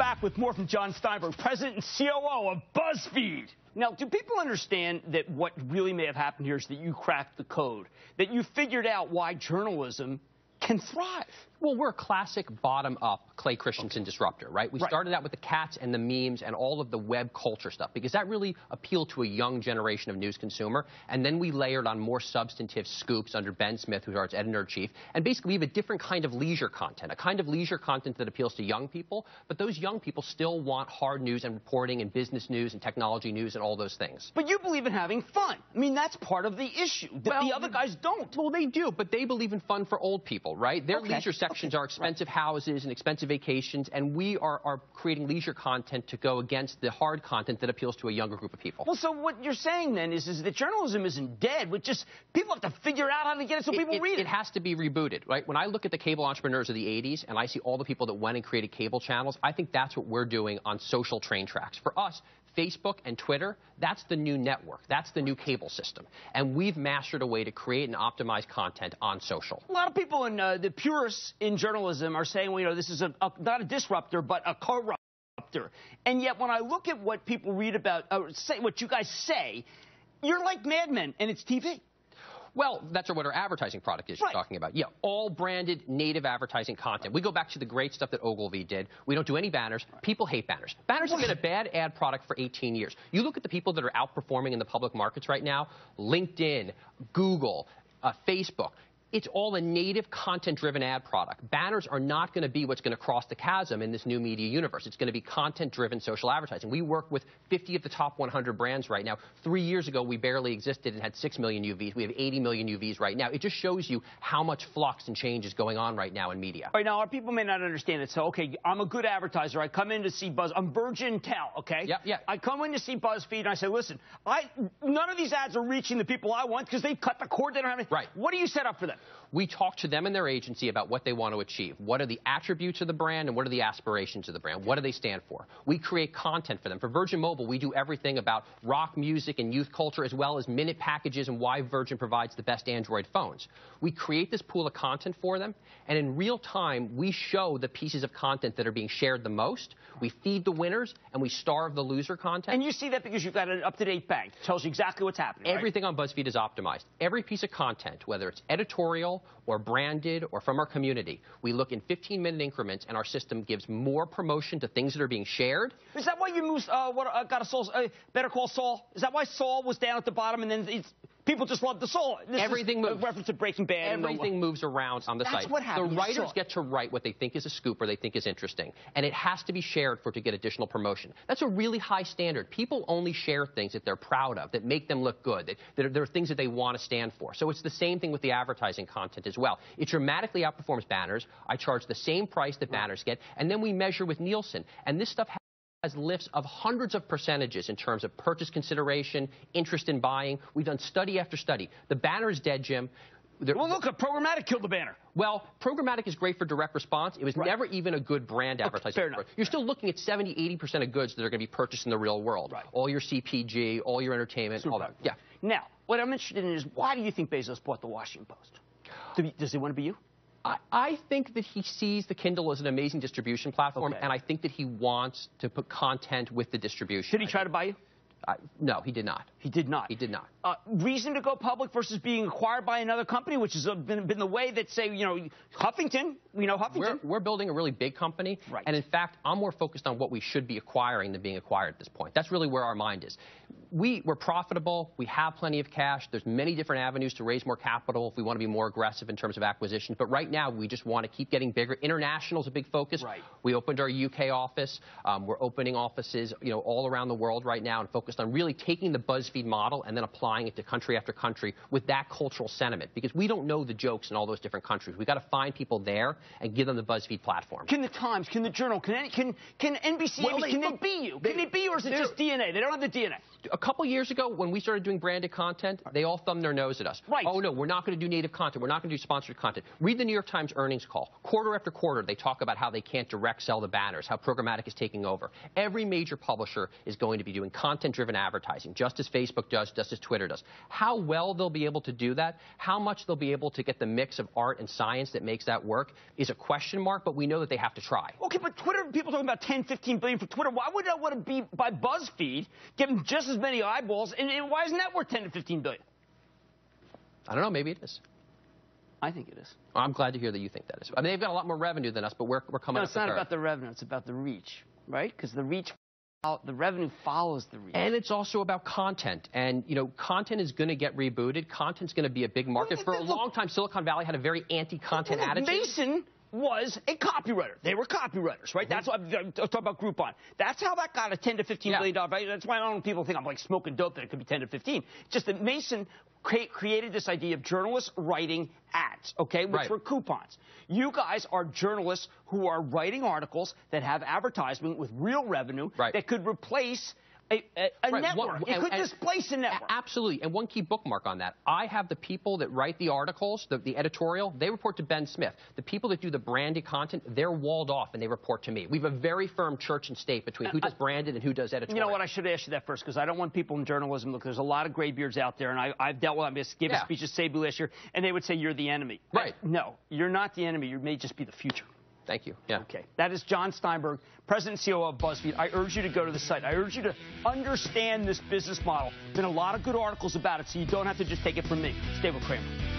back with more from John Steinberg, president and COO of BuzzFeed. Now, do people understand that what really may have happened here is that you cracked the code, that you figured out why journalism can thrive? Well, we're a classic bottom-up Clay Christensen disruptor, right? We started out with the cats and the memes and all of the web culture stuff because that really appealed to a young generation of news consumer. And then we layered on more substantive scoops under Ben Smith, who's our editor-in-chief. And basically, we have a different kind of leisure content, a kind of leisure content that appeals to young people. But those young people still want hard news and reporting and business news and technology news and all those things. But you believe in having fun. I mean, that's part of the issue. That the other guys don't. Well, they do, but they believe in fun for old people, right? Their leisure sections are expensive houses and expensive vacations, and we are creating leisure content to go against the hard content that appeals to a younger group of people. Well, so what you're saying then is that journalism isn't dead, but just people have to figure out how to get it so people read it. It has to be rebooted, right? When I look at the cable entrepreneurs of the 80s and I see all the people that went and created cable channels, I think that's what we're doing on social train tracks. For us, Facebook and Twitter, that's the new network. That's the new cable system. And we've mastered a way to create and optimize content on social. A lot of people in the purists in journalism are saying, well, you know, this is not a disruptor, but a corruptor. And yet when I look at what people read about, what you guys say, you're like Mad Men, and it's TV. Well, that's what our advertising product is you're talking about. Yeah, all branded native advertising content. We go back to the great stuff that Ogilvy did. We don't do any banners. People hate banners. Banners have been a bad ad product for 18 years. You look at the people that are outperforming in the public markets right now, LinkedIn, Google, Facebook. It's all a native content-driven ad product. Banners are not going to be what's going to cross the chasm in this new media universe. It's going to be content-driven social advertising. We work with 50 of the top 100 brands right now. 3 years ago, we barely existed and had 6 million UVs. We have 80 million UVs right now. It just shows you how much flux and change is going on right now in media. All right, now, our people may not understand it. So, okay, I'm a good advertiser. I come in to see Buzz. I'm Virgin Tel, okay? Yeah. I come in to see BuzzFeed, and I say, listen, none of these ads are reaching the people I want because they've cut the cord. They don't have any. Right. What do you set up for them? We talk to them and their agency about what they want to achieve. What are the attributes of the brand and what are the aspirations of the brand? What do they stand for? We create content for them. For Virgin Mobile, we do everything about rock music and youth culture as well as minute packages and why Virgin provides the best Android phones. We create this pool of content for them, and in real time, we show the pieces of content that are being shared the most. We feed the winners, and we starve the loser content. And you see that because you've got an up-to-date bank. It tells you exactly what's happening, Everything on BuzzFeed is optimized. Every piece of content, whether it's editorial or branded or from our community, we look in 15-minute increments, and our system gives more promotion to things that are being shared. Is that why you moved, Better Call Saul? Is that why Saul was down at the bottom and then people just love the Saul? Everything moves. Reference to Breaking Bad. Everything moves around on the site. That's what happened. The writers get to write what they think is a scoop or they think is interesting, and it has to be shared for it to get additional promotion. That's a really high standard. People only share things that they're proud of, that make them look good, that are things that they want to stand for. So it's the same thing with the advertising content as well. It dramatically outperforms banners. I charge the same price that banners get, and then we measure with Nielsen. And this stuff has lifts of hundreds of percentages in terms of purchase consideration, interest in buying. We've done study after study. The banner is dead, Jim. Well, look, programmatic killed the banner. Well, programmatic is great for direct response. It was never even a good brand advertising. Fair enough. You're still looking at 70, 80% of goods that are going to be purchased in the real world. Right. All your CPG, all your entertainment, all that. Yeah. Now, what I'm interested in is why do you think Bezos bought the Washington Post? Does he want to be you? I think that he sees the Kindle as an amazing distribution platform, and I think that he wants to put content with the distribution. Did he try to buy you? No, he did not. He did not? He did not. Reason to go public versus being acquired by another company, which has been the way that, say, Huffington, Huffington. We're building a really big company, and in fact, I'm more focused on what we should be acquiring than being acquired at this point. That's really where our mind is. We're profitable. We have plenty of cash. There's many different avenues to raise more capital if we want to be more aggressive in terms of acquisitions. But right now, we just want to keep getting bigger. International is a big focus. We opened our UK office. We're opening offices, all around the world right now and focused on really taking the BuzzFeed model and then applying it to country after country with that cultural sentiment. Because we don't know the jokes in all those different countries. We've got to find people there and give them the BuzzFeed platform. Can the Times, can the Journal, can NBC, can they be you? Can they be you, or is it just DNA? They don't have the DNA. A couple years ago, when we started doing branded content, they all thumbed their nose at us. Oh, no, we're not going to do native content. We're not going to do sponsored content. Read the New York Times earnings call. Quarter after quarter, they talk about how they can't direct sell the banners, how programmatic is taking over. Every major publisher is going to be doing content-driven advertising, just as Facebook does, just as Twitter Twitter does. How well they'll be able to do that, how much they'll be able to get the mix of art and science that makes that work is a question mark, but we know that they have to try. Okay, but Twitter, people talking about 10, 15 billion for Twitter. Why would that want to be by BuzzFeed, getting just as many eyeballs, and why isn't that worth 10 to 15 billion? I don't know, maybe it is. I think it is. I'm glad to hear that you think that is. I mean, they've got a lot more revenue than us, but we're coming up. No, it's not about the revenue. It's about the reach, right? Because the revenue follows the reach. And it's also about content. And, you know, content is going to get rebooted. Content's going to be a big market. For a long time, Silicon Valley had a very anti-content attitude. Mason was a copywriter. They were copywriters, right? That's why I'm talking about Groupon. That's how that got a $10 to $15 billion value. That's why I don't know people think I'm like smoking dope that it could be 10 to 15. Just that Mason created this idea of journalists writing ads, okay, which were coupons. You guys are journalists who are writing articles that have advertisement with real revenue that could replace a network. It could displace a network. Absolutely. And one key bookmark on that. I have the people that write the articles, the editorial, they report to Ben Smith. The people that do the branded content, they're walled off and they report to me. We have a very firm church and state between who does branded and who does editorial. You know what? I should ask you that first because I don't want people in journalism. Look, there's a lot of graybeards out there, and I've dealt with them. I gave a speech at Cebu last year, and they would say you're the enemy. Right. No, you're not the enemy. You may just be the future. Thank you. Yeah. Okay. That is John Steinberg, President and COO of BuzzFeed. I urge you to go to the site. I urge you to understand this business model. There's been a lot of good articles about it, so you don't have to just take it from me. Stay with Cramer.